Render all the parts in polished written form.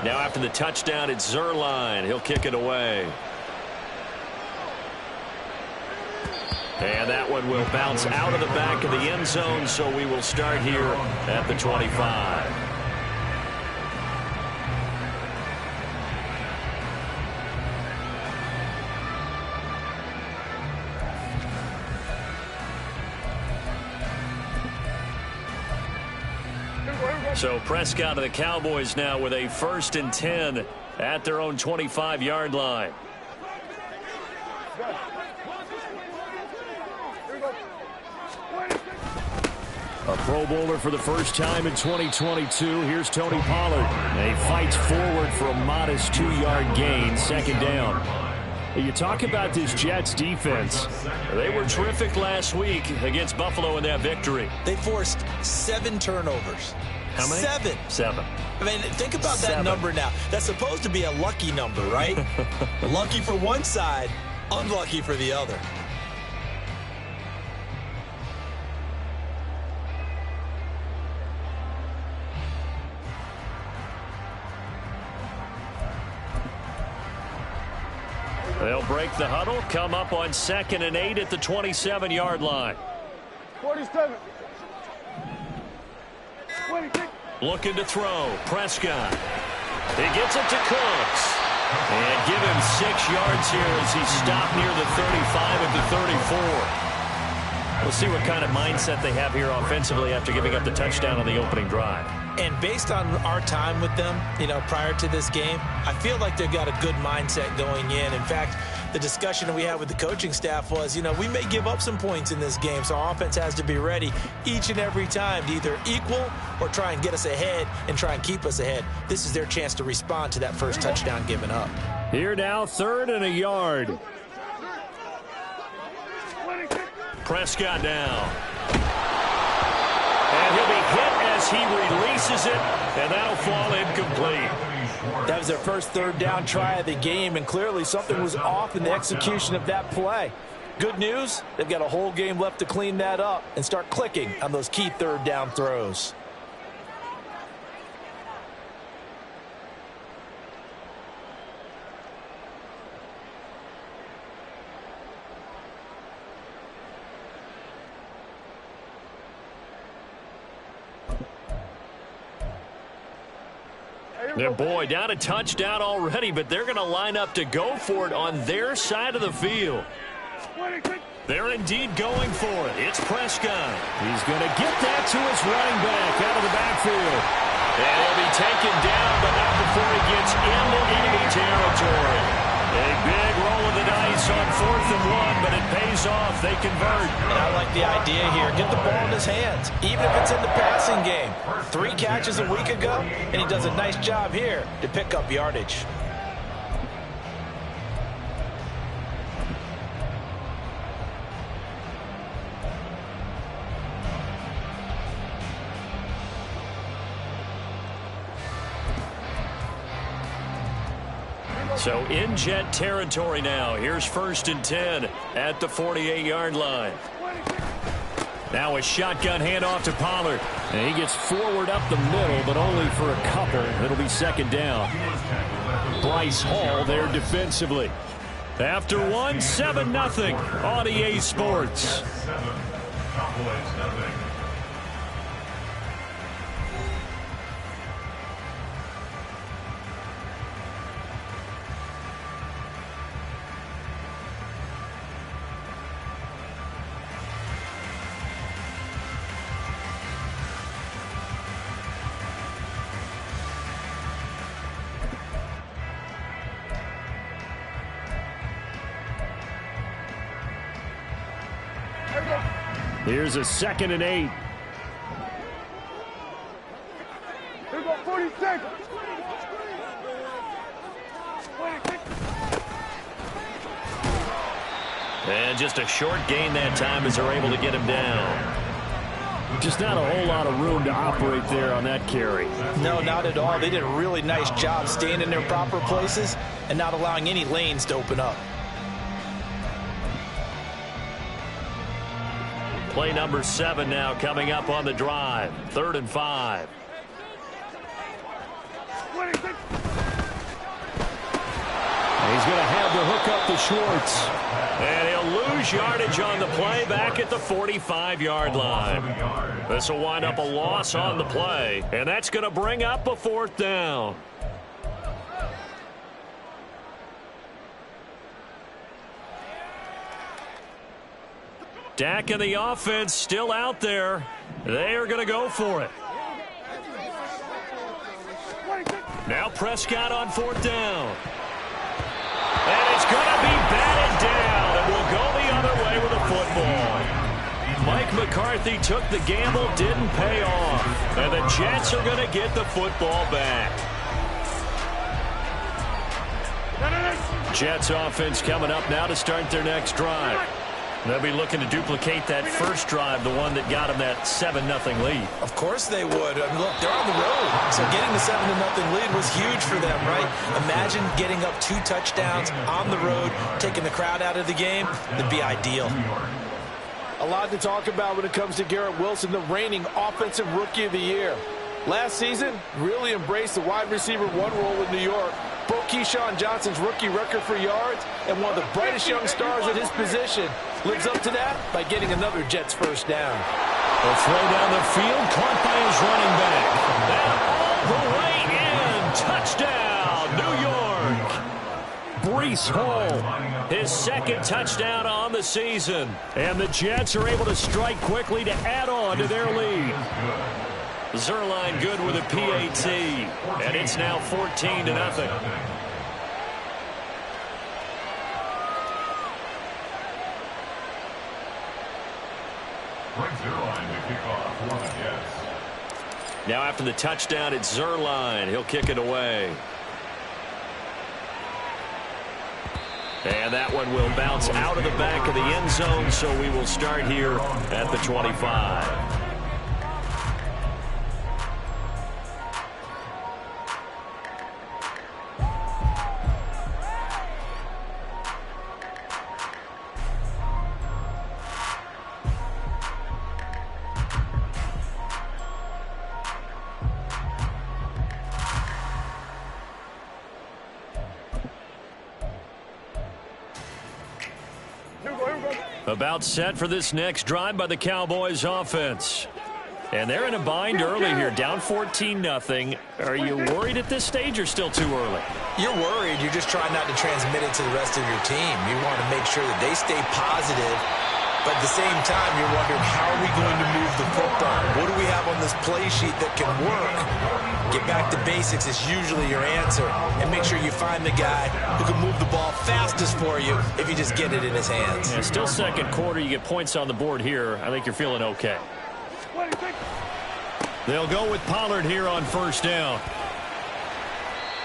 Now after the touchdown, it's Zerline. He'll kick it away. And that one will bounce out of the back of the end zone, so we will start here at the 25. So Prescott and the Cowboys now with a 1st and 10 at their own 25-yard line. A Pro Bowler for the first time in 2022. Here's Tony Pollard. He fights forward for a modest 2-yard gain, 2nd down. You talk about this Jets defense. They were terrific last week against Buffalo in that victory. They forced 7 turnovers. How many? 7. 7. I mean, think about that number now. That's supposed to be a lucky number, right? Lucky for one side, unlucky for the other. They'll break the huddle, come up on 2nd and 8 at the 27-yard line. 47. 26. Looking to throw. Prescott. He gets it to Cooks. And give him 6 yards here as he stopped near the 35 at the 34. We'll see what kind of mindset they have here offensively after giving up the touchdown on the opening drive. And based on our time with them, prior to this game, I feel like they've got a good mindset going in. In fact, the discussion that we had with the coaching staff was, we may give up some points in this game, so our offense has to be ready each and every time to either equal or try and get us ahead and try and keep us ahead. This is their chance to respond to that first touchdown given up. Here now, 3rd and a yard. Prescott now. And he'll be hit as he releases it, and that'll fall incomplete. That was their first 3rd down try of the game, and clearly something was off in the execution of that play. Good news, they've got a whole game left to clean that up and start clicking on those key 3rd down throws. And boy, down a touchdown already, but they're going to line up to go for it on their side of the field. They're indeed going for it. It's Prescott. He's going to get that to his running back out of the backfield. And he'll be taken down, but not before he gets into enemy territory. A big roll of the dice on 4th and 1, but it pays off. They convert. And I like the idea here. Get the ball in his hands, even if it's in the passing game. 3 catches a week ago, and he does a nice job here to pick up yardage. So in Jet territory now. Here's 1st and 10 at the 48-yard line. Now a shotgun handoff to Pollard. And he gets forward up the middle, but only for a couple. It'll be 2nd down. Bryce Hall there defensively. After 1, 7-0 on EA Sports. Here's a 2nd and 8. Here we go, 40 seconds. And just a short gain that time as they're able to get him down. Just not a whole lot of room to operate there on that carry. No, not at all. They did a really nice job staying in their proper places and not allowing any lanes to open up. Play number 7 now coming up on the drive. 3rd and 5. 26. hook up to Schwartz. And he'll lose yardage on the play back at the 45-yard line. This will wind up a loss on the play, and that's going to bring up a 4th down. Dak and the offense still out there. They are going to go for it. Now Prescott on 4th down. And it's going to be batted down, and will go the other way with a football. Mike McCarthy took the gamble, didn't pay off. And the Jets are going to get the football back. Jets offense coming up now to start their next drive. They'll be looking to duplicate that first drive, the one that got them that 7-0 lead. Of course they would. I mean, look, they're on the road. So getting the 7-0 lead was huge for them, right? Imagine getting up 2 touchdowns on the road, taking the crowd out of the game. That'd be ideal. A lot to talk about when it comes to Garrett Wilson, the reigning Offensive Rookie of the Year. Last season, really embraced the wide receiver 1 role with New York. Broke Keyshawn Johnson's rookie record for yards, and one of the brightest young stars at his position lives up to that by getting another Jets first down. A throw down the field, caught by his running back. And all the way in. Touchdown, New York. Breece Hall, his 2nd touchdown on the season. And the Jets are able to strike quickly to add on to their lead. Zerline good with a PAT, and it's now 14-0. Now after the touchdown, it's Zerline. He'll kick it away. And that one will bounce out of the back of the end zone, so we will start here at the 25. About set for this next drive by the Cowboys offense. And they're in a bind early here, down 14-0. Are you worried at this stage or still too early? You're worried. You're just trying not to transmit it to the rest of your team. You want to make sure that they stay positive. But at the same time, you're wondering, how are we going to move the football? What do we have on this play sheet that can work? Get back to basics is usually your answer. And make sure you find the guy who can move the ball fastest for you if you just get it in his hands. Yeah, still 2nd quarter. You get points on the board here. I think you're feeling okay. They'll go with Pollard here on 1st down.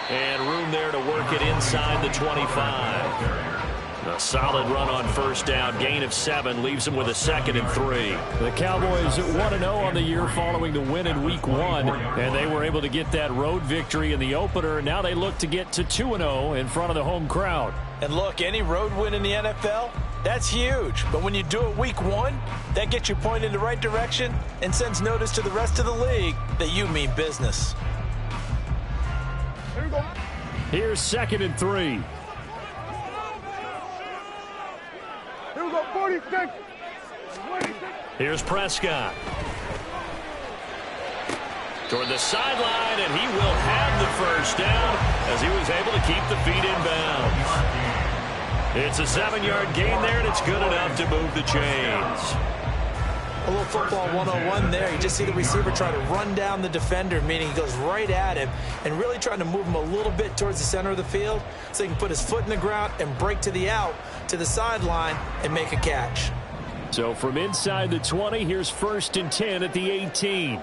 And room there to work it inside the 25. A solid run on 1st down. Gain of 7 leaves them with a 2nd and 3. The Cowboys 1-0 on the year following the win in Week 1. And they were able to get that road victory in the opener. Now they look to get to 2-0 in front of the home crowd. And look, any road win in the NFL, that's huge. But when you do it Week 1, that gets you pointed in the right direction and sends notice to the rest of the league that you mean business. Here we go. Here's 2nd and 3. Here we go, 46. Here's Prescott. Toward the sideline, and he will have the 1st down as he was able to keep the feet in bounds. It's a 7-yard gain there, and it's good enough to move the chains. A little football 101 there. You just see the receiver try to run down the defender, meaning he goes right at him and really trying to move him a little bit towards the center of the field so he can put his foot in the ground and break to the out, to the sideline, and make a catch. So from inside the 20, here's 1st and 10 at the 18.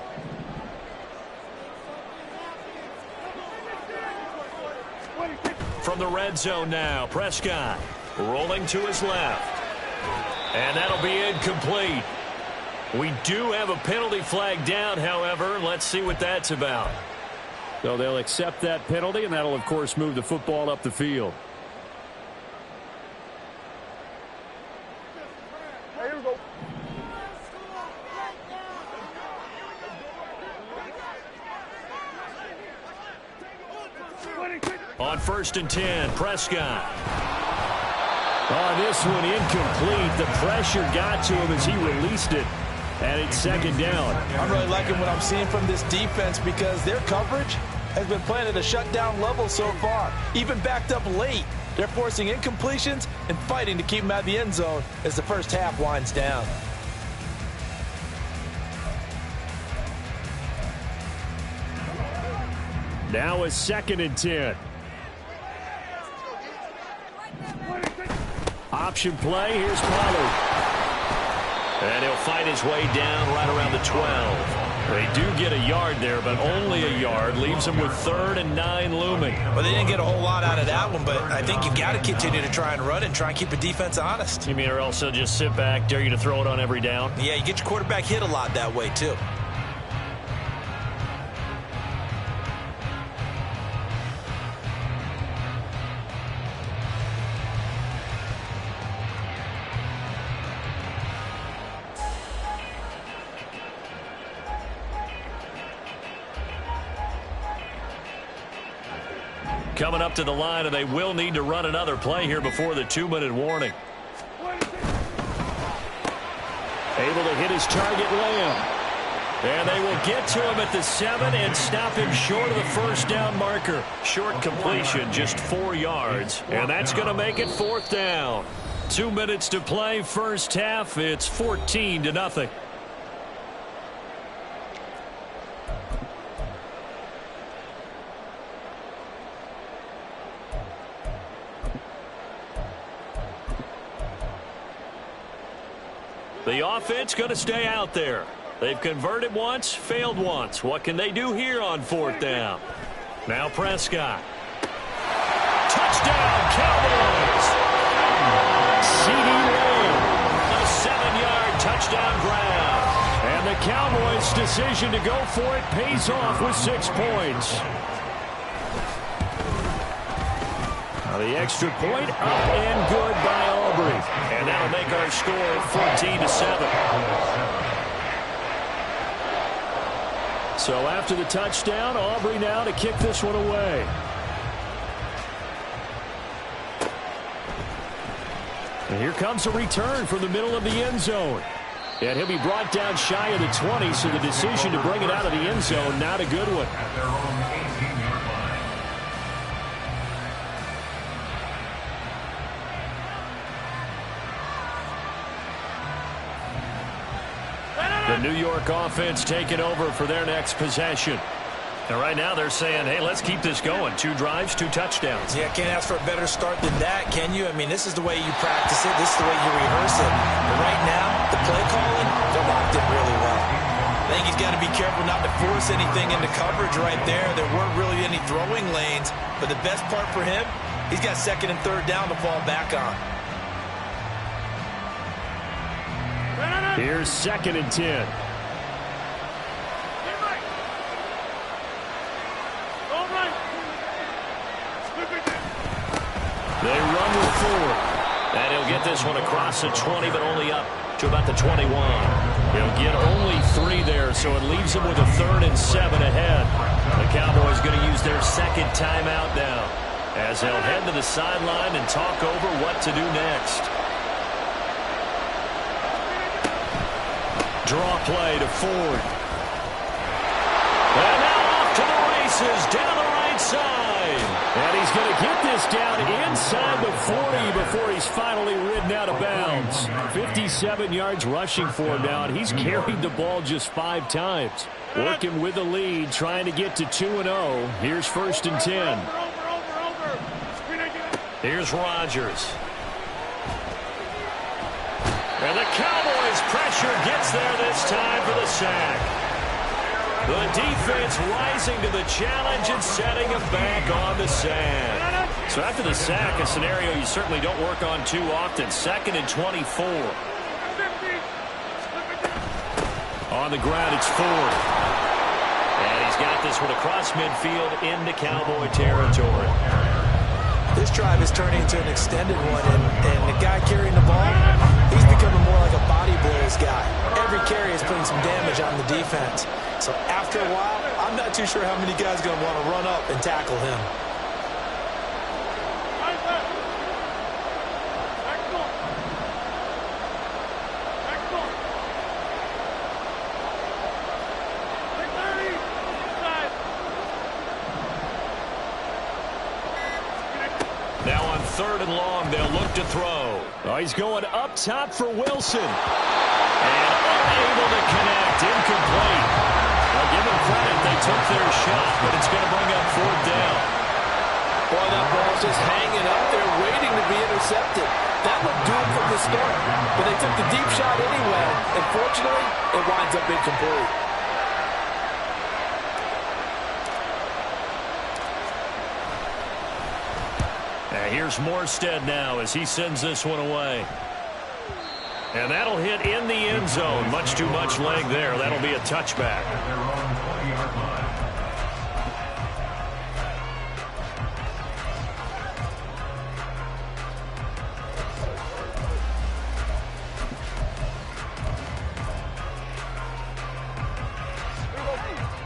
From the red zone now, Prescott rolling to his left. And that'll be incomplete. We do have a penalty flag down, however. Let's see what that's about. So they'll accept that penalty, and that'll, of course, move the football up the field. Here we go. On 1st and 10, Prescott. Oh, this one incomplete. The pressure got to him as he released it. And it's second down. I'm really liking what I'm seeing from this defense because their coverage has been playing at a shutdown level so far. Even backed up late, they're forcing incompletions and fighting to keep them out of the end zone as the first half winds down. Now a 2nd and 10. Option play. Here's Pollard. And he'll fight his way down right around the 12. They do get a yard there, but only a yard. Leaves them with 3rd and 9 looming. Well, they didn't get a whole lot out of that one, but I think you've got to continue to try and run it and try and keep the defense honest. You mean, or else they'll just sit back, dare you to throw it on every down? Yeah, you get your quarterback hit a lot that way, too. Coming up to the line, and they will need to run another play here before the 2-minute warning. Able to hit his target, Lamb. And they will get to him at the 7 and stop him short of the first down marker. Short completion, just 4 yards. And that's going to make it 4th down. 2 minutes to play, first half. It's 14-0. The offense going to stay out there. They've converted once, failed once. What can they do here on 4th down? Now Prescott. Touchdown, Cowboys! C.D. Lamb, a 7-yard touchdown grab. And the Cowboys' decision to go for it pays off with 6 points. Now the extra point up and good by Aubrey. And that'll make our score 14-7. So after the touchdown, Aubrey now to kick this one away. And here comes a return from the middle of the end zone. And he'll be brought down shy of the 20, so the decision to bring it out of the end zone, not a good one. The New York offense taking over for their next possession. And right now they're saying, hey, let's keep this going. 2 drives, 2 touchdowns. Yeah, can't ask for a better start than that, can you? I mean, this is the way you practice it. This is the way you rehearse it. But right now, the play calling, they're locked in really well. I think he's got to be careful not to force anything into coverage right there. There weren't really any throwing lanes. But the best part for him, he's got 2nd and 3rd down to fall back on. Here's 2nd and 10. They run with 4. And he'll get this one across the 20, but only up to about the 21. He'll get only 3 there, so it leaves him with a 3rd and 7 ahead. The Cowboys going to use their 2nd timeout now, as they'll head to the sideline and talk over what to do next. Draw play to Ford. And now off to the races down the right side. And he's going to get this down inside the 40 before he's finally ridden out of bounds. 57 yards rushing for him now, and he's carried the ball just 5 times. Working with the lead, trying to get to 2-0. Here's 1st and 10. Here's Rodgers. And the Cowboys' pressure gets there this time for the sack. The defense rising to the challenge and setting him back on the sack. So after the sack, a scenario you certainly don't work on too often. 2nd and 24. On the ground, it's Ford. And he's got this one across midfield into Cowboy territory. This drive is turning into an extended one, and the guy carrying the ball, he's becoming more like a body blows guy. Every carry is putting some damage on the defense. So after a while, I'm not too sure how many guys are going to want to run up and tackle him. 3rd and long. They'll look to throw. Oh, he's going up top for Wilson. And unable to connect. Incomplete. Well, give them credit. They took their shot, but it's going to bring up 4th down. Boy, that ball's just hanging up there, waiting to be intercepted. That would do it from the start. But they took the deep shot anyway. And fortunately, it winds up incomplete. And here's Morstead now as he sends this one away. And that'll hit in the end zone. Much too much leg there. That'll be a touchback.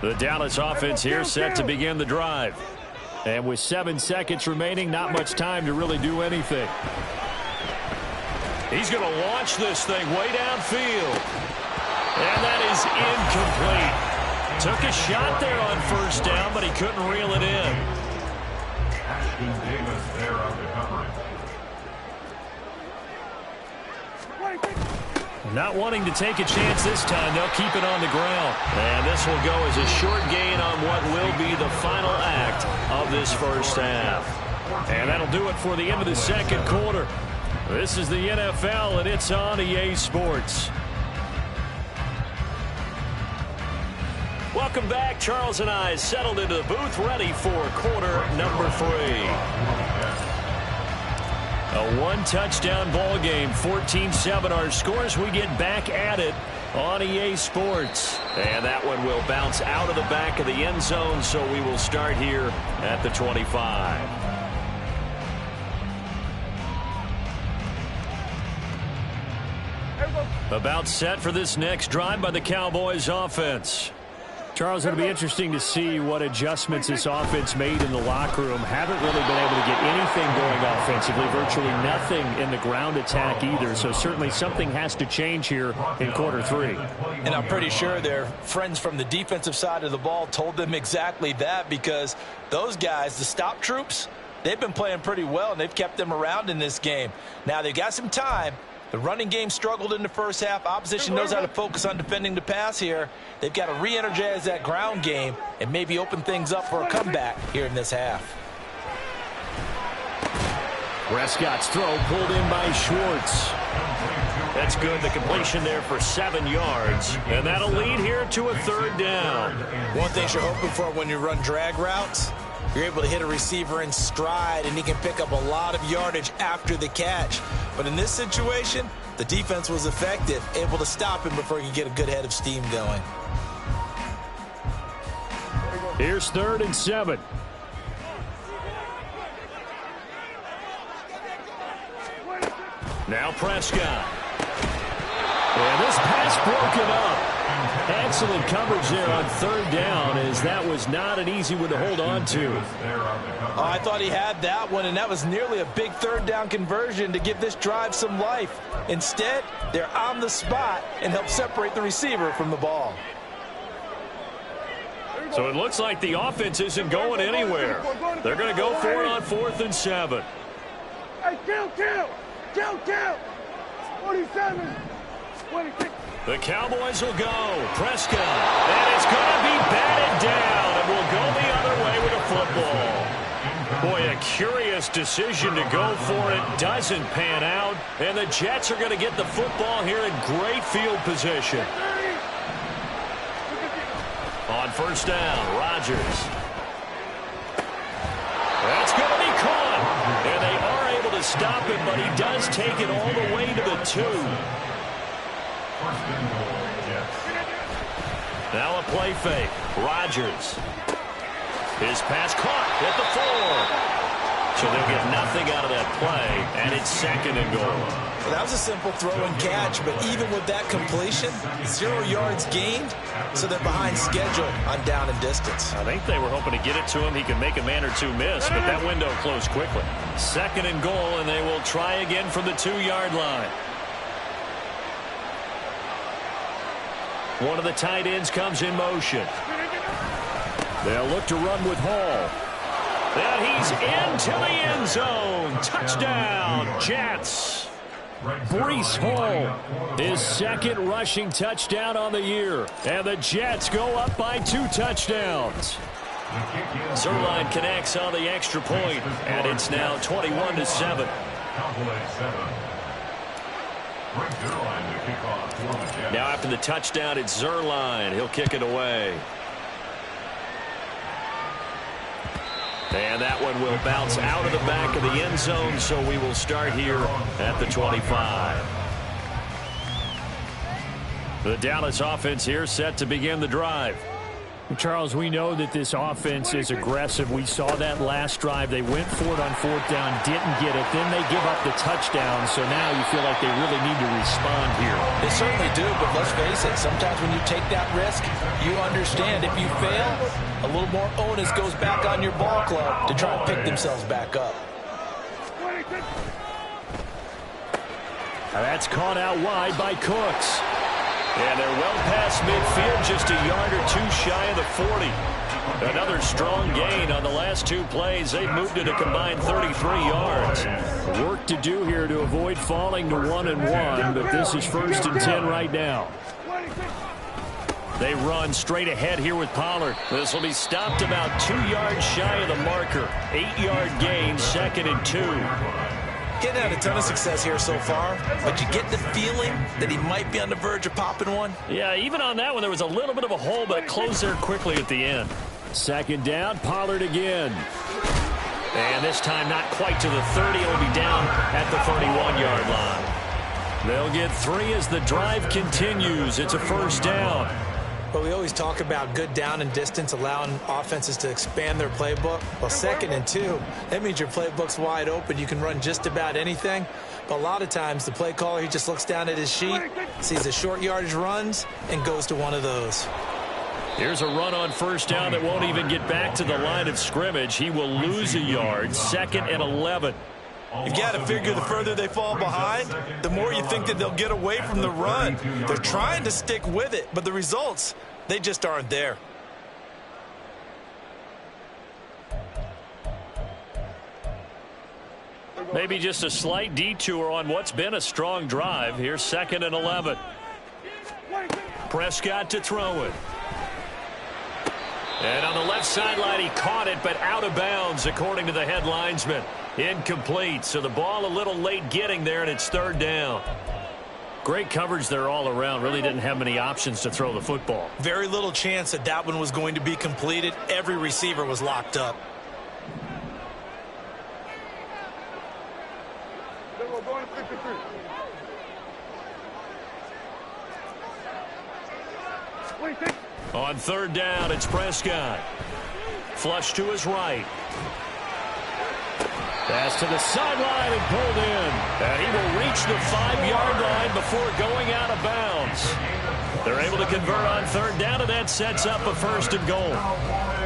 The Dallas offense here set to begin the drive. And with 7 seconds remaining, not much time to really do anything. He's going to launch this thing way downfield. And that is incomplete. Took a shot there on 1st down, but he couldn't reel it in. Not wanting to take a chance this time, they'll keep it on the ground. And this will go as a short gain on what will be the final act of this 1st half. And that'll do it for the end of the 2nd quarter. This is the NFL, and it's on EA Sports. Welcome back. Charles and I settled into the booth, ready for quarter number 3. A 1-touchdown ball game, 14-7 our scores. We get back at it on EA Sports. And that one will bounce out of the back of the end zone, so we will start here at the 25. About set for this next drive by the Cowboys offense. Charles, it'll be interesting to see what adjustments this offense made in the locker room. Haven't really been able to get anything going offensively, virtually nothing in the ground attack either. So certainly something has to change here in quarter 3. And I'm pretty sure their friends from the defensive side of the ball told them exactly that, because those guys, the stop troops, they've been playing pretty well, and they've kept them around in this game. Now they've got some time. The running game struggled in the 1st half. Opposition knows how to focus on defending the pass here. They've got to re-energize that ground game and maybe open things up for a comeback here in this half. Prescott's throw pulled in by Schwartz. That's good. The completion there for 7 yards. And that'll lead here to a 3rd down. One thing you're hoping for when you run drag routes, you're able to hit a receiver in stride, and he can pick up a lot of yardage after the catch. But in this situation, the defense was effective, able to stop him before he could get a good head of steam going. Here's 3rd and 7. Now Prescott. And this pass broken up. Excellent coverage there on 3rd down, as that was not an easy one to hold on to. Oh, I thought he had that one, and that was nearly a big 3rd down conversion to give this drive some life. Instead, they're on the spot and help separate the receiver from the ball. So it looks like the offense isn't going anywhere. They're going to go for it on 4th and 7. Hey, kill! 47, 26. The Cowboys will go. Prescott. And it's going to be batted down, and will go the other way with a football. Boy, a curious decision to go for it. Doesn't pan out. And the Jets are going to get the football here in great field position. On 1st down, Rodgers. That's going to be caught. And they are able to stop him, but he does take it all the way to the 2. Now a play fake. Rodgers. His pass caught at the 4. So they'll get nothing out of that play, and it's 2nd and goal. Well, that was a simple throw and catch, but even with that completion, 0 yards gained, so they're behind schedule on down and distance. I think they were hoping to get it to him. He could make a man or two miss, but that window closed quickly. 2nd and goal, and they will try again from the 2-yard line. One of the tight ends comes in motion. They'll look to run with Hall. And he's into the end zone. Touchdown, Jets. Breece Hall, his second rushing touchdown on the year. And the Jets go up by 2 touchdowns. Zerline connects on the extra point, and it's now 21-7. Now after the touchdown, it's Zerline. He'll kick it away. And that one will bounce out of the back of the end zone, so we will start here at the 25. The Dallas offense here set to begin the drive. Charles, we know that this offense is aggressive. We saw that last drive. They went for it on 4th down, didn't get it. Then they give up the touchdown, so now you feel like they really need to respond here. They certainly do, but let's face it, sometimes when you take that risk, you understand if you fail, a little more onus goes back on your ball club to try and pick themselves back up. Now that's caught out wide by Cooks. And they're well past midfield, just a yard or 2 shy of the 40. Another strong gain on the last 2 plays. They've moved it a combined 33 yards. Work to do here to avoid falling to 1-1, but this is 1st and 10 right now. They run straight ahead here with Pollard. This will be stopped about 2 yards shy of the marker. 8-yard gain, 2nd and 2. Getting had a ton of success here so far, but you get the feeling that he might be on the verge of popping one. Yeah, even on that one, there was a little bit of a hole, but it closed there quickly at the end. 2nd down, Pollard again. And this time not quite to the 30. It'll be down at the 31-yard line. They'll get 3 as the drive continues. It's a 1st down. But we always talk about good down and distance, allowing offenses to expand their playbook. Well, 2nd and 2, that means your playbook's wide open. You can run just about anything. But a lot of times, the play caller, he just looks down at his sheet, sees the short yardage runs, and goes to one of those. Here's a run on 1st down that won't even get back to the line of scrimmage. He will lose a yard, 2nd and 11. You got to figure the further they fall behind, the more you think that they'll get away from the run. They're trying to stick with it, but the results, they just aren't there. Maybe just a slight detour on what's been a strong drive. Here's 2nd and 11. Prescott to throw it. And on the left sideline, he caught it, but out of bounds, according to the head linesman. Incomplete, so the ball a little late getting there, and it's 3rd down. Great coverage there all around. Really didn't have many options to throw the football. Very little chance that that one was going to be completed. Every receiver was locked up. On 3rd down, it's Prescott. Flush to his right. Pass to the sideline and pulled in. And he will reach the 5-yard line before going out of bounds. They're able to convert on 3rd down, and that sets up a 1st and goal.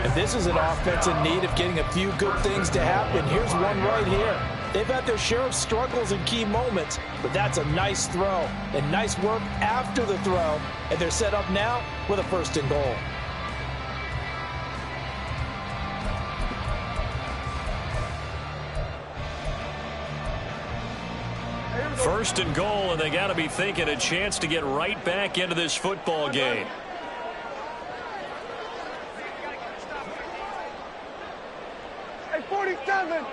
And this is an offense in need of getting a few good things to happen. Here's one right here. They've had their share of struggles in key moments, but that's a nice throw and nice work after the throw. And they're set up now with a 1st and goal. First and goal, and they got to be thinking a chance to get right back into this football game. Hey, 47.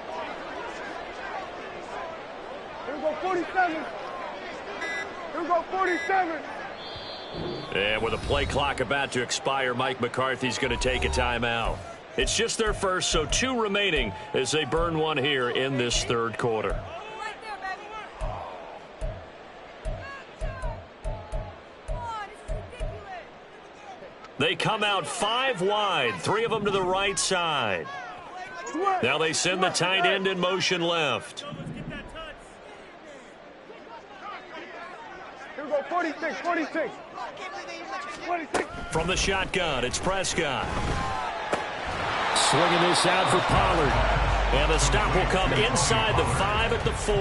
Here we go, 47. Here we go, 47. And with a play clock about to expire, Mike McCarthy's going to take a timeout. It's just their first, so 2 remaining as they burn one here in this 3rd quarter. They come out 5 wide, 3 of them to the right side. Now they send the tight end in motion left. Here we go, 46, 46. 46. From the shotgun, it's Prescott. Swinging this out for Pollard. And the stop will come inside the 5 at the 4.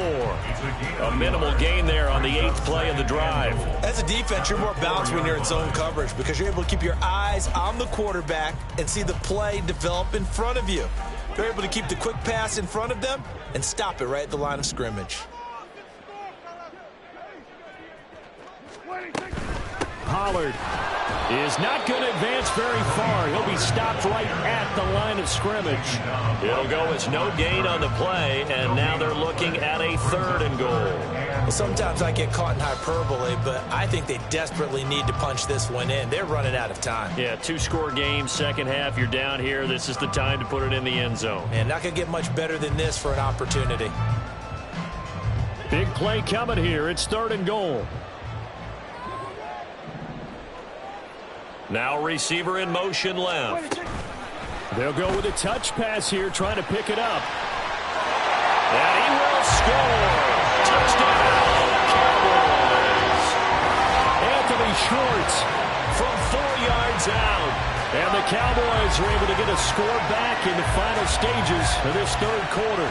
A minimal gain there on the 8th play of the drive. As a defense, you're more balanced when you're in zone coverage because you're able to keep your eyes on the quarterback and see the play develop in front of you. They're able to keep the quick pass in front of them and stop it right at the line of scrimmage. Pollard is not going to advance very far. He'll be stopped right at the line of scrimmage. It'll go as no gain on the play, and now they're looking at a 3rd and goal. Well, sometimes I get caught in hyperbole, but I think they desperately need to punch this one in. They're running out of time. Yeah, 2-score game, second half. You're down here. This is the time to put it in the end zone. And not going to get much better than this for an opportunity. Big play coming here. It's 3rd and goal. Now receiver in motion left. They'll go with a touch pass here, trying to pick it up. And he will score. Touchdown, Cowboys. Anthony Schwartz From 4 yards out. And the Cowboys are able to get a score back in the final stages of this 3rd quarter.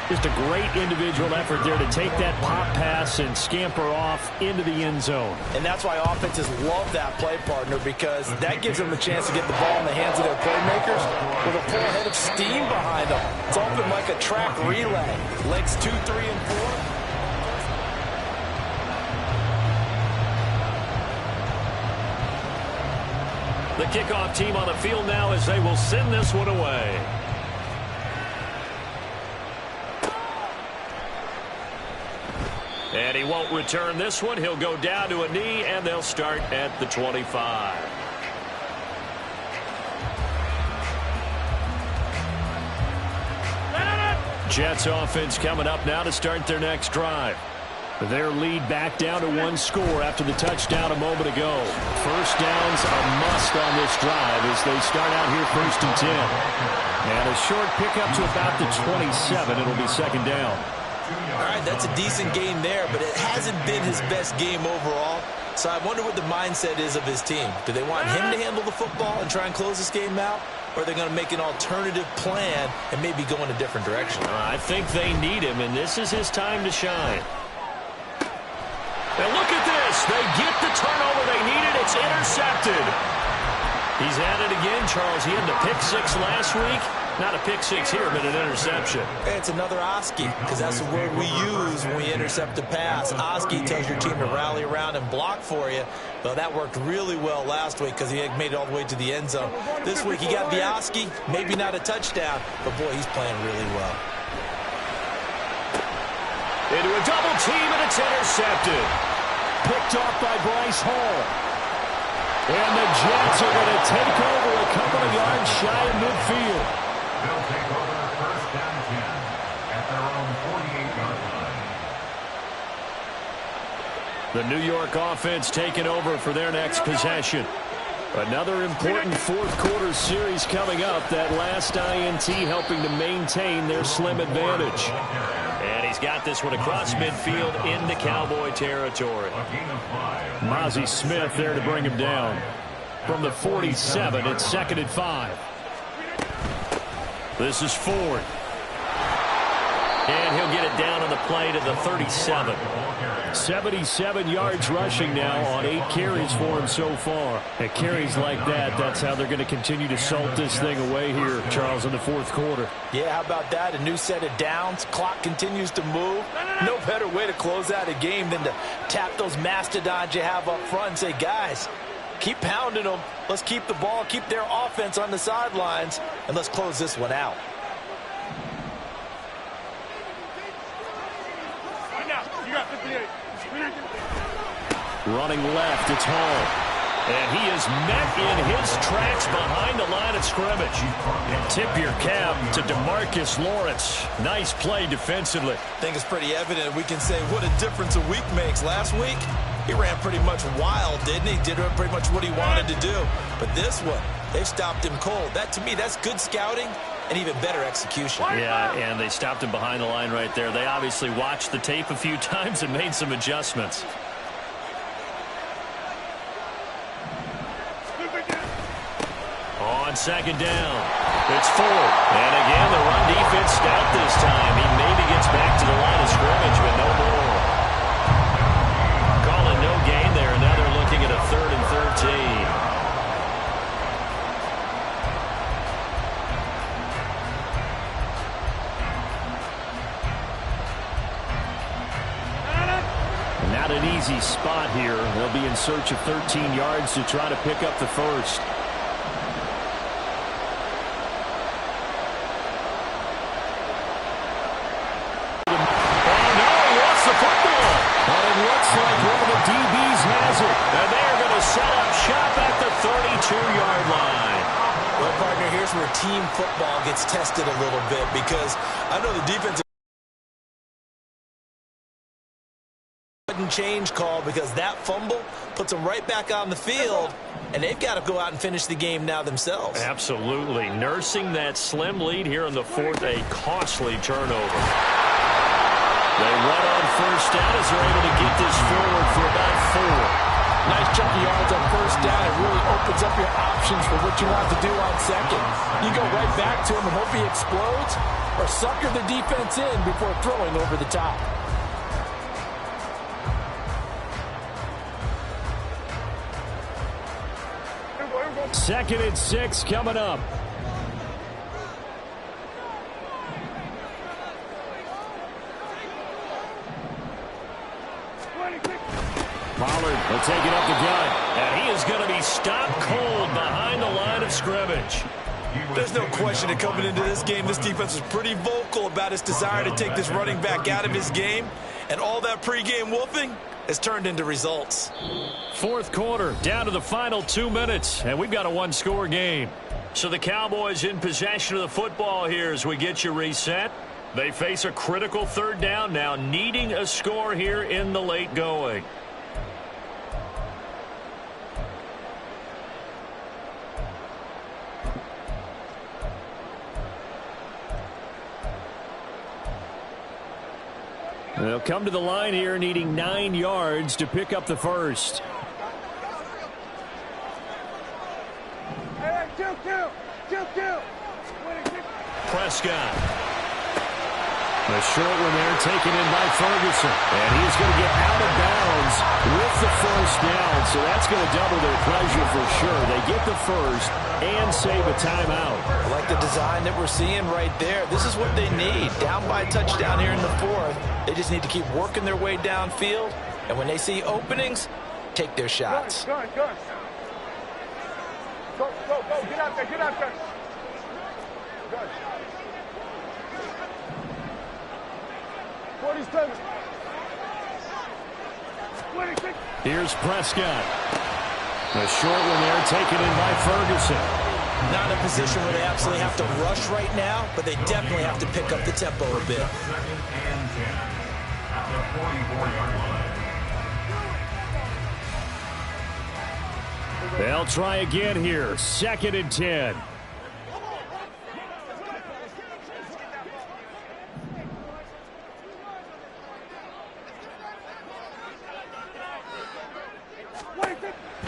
Just a great individual effort there to take that pop pass and scamper off into the end zone. And that's why offenses love that play partner, because that gives them a chance to get the ball in the hands of their playmakers with a full head of steam behind them. It's open like a track relay. Legs 2, 3, and 4. The kickoff team on the field now as they will send this one away. And he won't return this one. He'll go down to a knee, and they'll start at the 25. Jets offense coming up now to start their next drive. Their lead back down to 1 score after the touchdown a moment ago. First downs a must on this drive as they start out here 1st and 10. And a short pickup to about the 27. It'll be 2nd down. All right, that's a decent game there, but it hasn't been his best game overall. So I wonder what the mindset is of his team. Do they want him to handle the football and try and close this game out? Or are they going to make an alternative plan and maybe go in a different direction? I think they need him, and this is his time to shine. And look at this. They get the turnover they needed. It's intercepted. He's at it again, Charles. He had the pick 6 last week. Not a pick 6 here, but an interception. It's another Oski, because that's the word we use when we intercept a pass. Oski tells your team to rally around and block for you. Well, that worked really well last week because he had made it all the way to the end zone. This week he got the Oski, maybe not a touchdown, but boy, he's playing really well. Into a double team, and it's intercepted. Picked off by Bryce Hall. And the Jets are going to take over a couple of yards shy of midfield. They'll take over 1st and 10 at their own 48-yard line. The New York offense taking over for their next possession. Another important 4th quarter series coming up. That last INT helping to maintain their slim advantage. And he's got this one across midfield into Cowboy territory. Mozzie Smith there to bring him down. From the 47, it's 2nd and 5. This is Ford. And he'll get it down on the play to the 37. 77 yards rushing now on 8 carries for him so far. At carries like that, that's how they're going to continue to salt this thing away here, Charles, in the 4th quarter. Yeah, how about that? A new set of downs. Clock continues to move. No better way to close out a game than to tap those mastodons you have up front and say, guys, keep pounding them. Let's keep the ball, keep their offense on the sidelines, and let's close this one out. Running left, it's Hall. And he is met in his tracks behind the line of scrimmage. And tip your cap to DeMarcus Lawrence. Nice play defensively. I think it's pretty evident. We can say what a difference a week makes. Last week, he ran pretty much wild, didn't he? Did pretty much what he wanted to do. But this one, they've stopped him cold. That, to me, that's good scouting and even better execution. Yeah, and they stopped him behind the line right there. They obviously watched the tape a few times and made some adjustments. On 2nd down, it's Ford. And again, the run defense stout this time. He maybe gets back to the line of scrimmage, but no more. Calling no gain there, and now they're looking at a 3rd and 13. not an easy spot here. They'll be in search of 13 yards to try to pick up the first. Looks like one of the DBs has it. And they're going to set up shop at the 32-yard line. Well, partner, here's where team football gets tested a little bit, because I know the defense sudden change call, because that fumble puts them right back on the field, and they've got to go out and finish the game now themselves. Absolutely. Nursing that slim lead here in the fourth, a costly turnover. They run on first down as they're able to get this forward for about 4. Nice chunk of yards on first down. It really opens up your options for what you want to do on second. You go right back to him and hope he explodes, or sucker the defense in before throwing over the top. Second and 6 coming up. Pollard will take it up the gut. And he is going to be stopped cold behind the line of scrimmage. There's no question that coming into this game, this defense was pretty vocal about its desire to take this running back out of his game. And all that pregame wolfing has turned into results. Fourth quarter, down to the final 2 minutes, and we've got a one-score game. So the Cowboys in possession of the football here as we get you reset. They face a critical third down now, needing a score here in the late going. They'll come to the line here needing 9 yards to pick up the first. Hey, kill. Prescott. A short one there taken in by Ferguson. And he's going to get out of bounds with the first down. So that's going to double their pressure for sure. They get the first and save a timeout. I like the design that we're seeing right there. This is what they need. Down by a touchdown here in the fourth. They just need to keep working their way downfield. And when they see openings, take their shots. Go. Get out there. Good. 47. 26. Here's Prescott. A short one there taken in by Ferguson. Not in a position where they absolutely have to rush right now, but they definitely have to pick up the tempo a bit. Second and 10 at the 44-yard line. They'll try again here. Second and 10.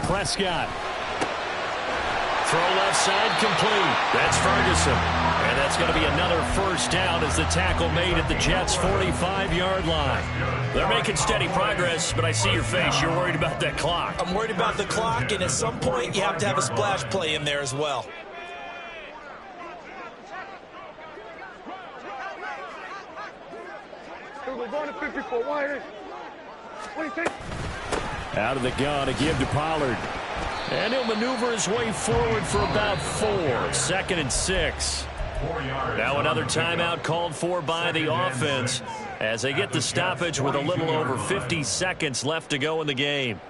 Prescott. Throw left side complete. That's Ferguson. And that's going to be another first down as the tackle made at the Jets' 45-yard line. They're making steady progress, but I see your face. You're worried about that clock. I'm worried about the clock, and at some point you have to have a splash play in there as well. We're going to 54. 26. Out of the gun to give to Pollard. And he'll maneuver his way forward for about 4. Second and 6. Now another timeout called for by the offense as they get the stoppage with a little over 50 seconds left to go in the game.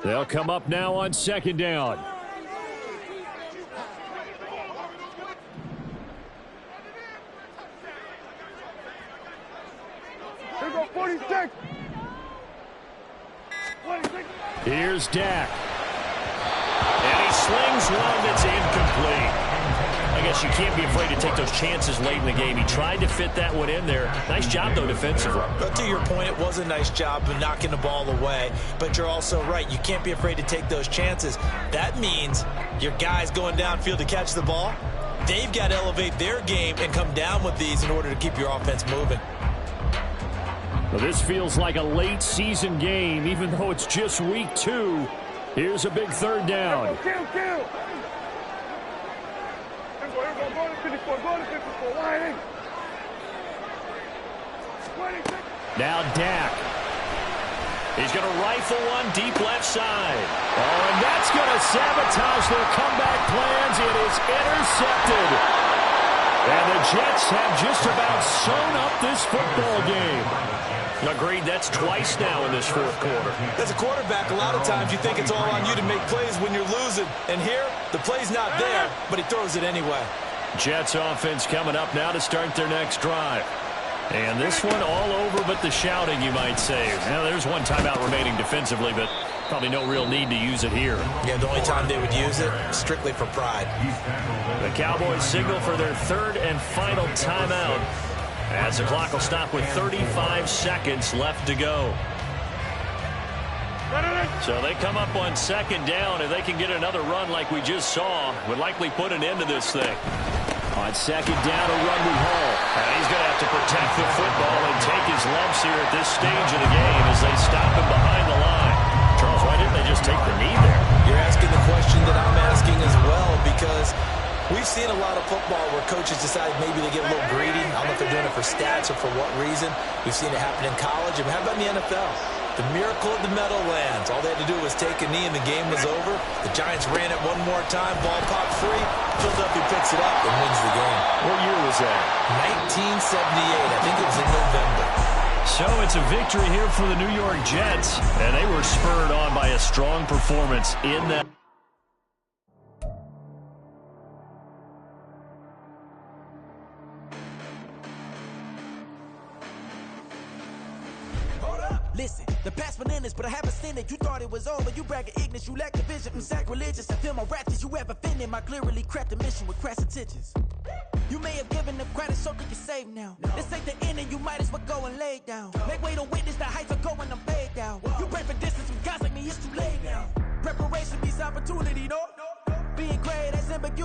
They'll come up now on second down. Here go 46. Here's Dak. And he slings one that's incomplete. I guess you can't be afraid to take those chances late in the game. He tried to fit that one in there. Nice job, though, defensively. But to your point, it was a nice job of knocking the ball away. But you're also right. You can't be afraid to take those chances. That means your guy's going downfield to catch the ball. They've got to elevate their game and come down with these in order to keep your offense moving. Well, this feels like a late season game, even though it's just week 2. Here's a big third down. Kill. Here we go, go to 54, wide in. 26. Now Dak. He's going to rifle one deep left side. Oh, and that's going to sabotage their comeback plans. It is intercepted. And the Jets have just about sewn up this football game. Agreed, that's twice now in this fourth quarter. As a quarterback, a lot of times you think it's all on you to make plays when you're losing. And here, the play's not there, but he throws it anyway. Jets offense coming up now to start their next drive. And this one all over but the shouting, you might say. Now, there's one timeout remaining defensively, but probably no real need to use it here. Yeah, the only time they would use it, strictly for pride. The Cowboys signal for their third and final timeout, as the clock will stop with 35 seconds left to go. So they come up on second down. If they can get another run like we just saw, would likely put an end to this thing. On second down, a run with Hall. And he's going to have to protect the football and take his lumps here at this stage of the game as they stop him behind the line. Charles, why didn't they just take the knee there? You're asking the question that I'm asking as well, because we've seen a lot of football where coaches decide maybe they get a little greedy. I don't know if they're doing it for stats or for what reason. We've seen it happen in college. And how about in the NFL? The miracle of the Meadowlands. All they had to do was take a knee and the game was over. The Giants ran it one more time. Ball popped free. Philadelphia picks it up and wins the game. What year was that? 1978. I think it was in November. So it's a victory here for the New York Jets. And they were spurred on by a strong performance in that. Listen, the past bananas, but I haven't seen it. You thought it was over. You bragging ignorance. You lack the vision. I'm sacrilegious. I feel my raptors. You ever offended my clearly crafted mission with crass intentions. You may have given them credit so that you're safe now. This ain't the end and you might as well go and lay down. Make way to witness the heights are going, I'm paid down. You pray for distance from guys like me, it's too late now. Preparation means opportunity, no? Being great as ambiguous.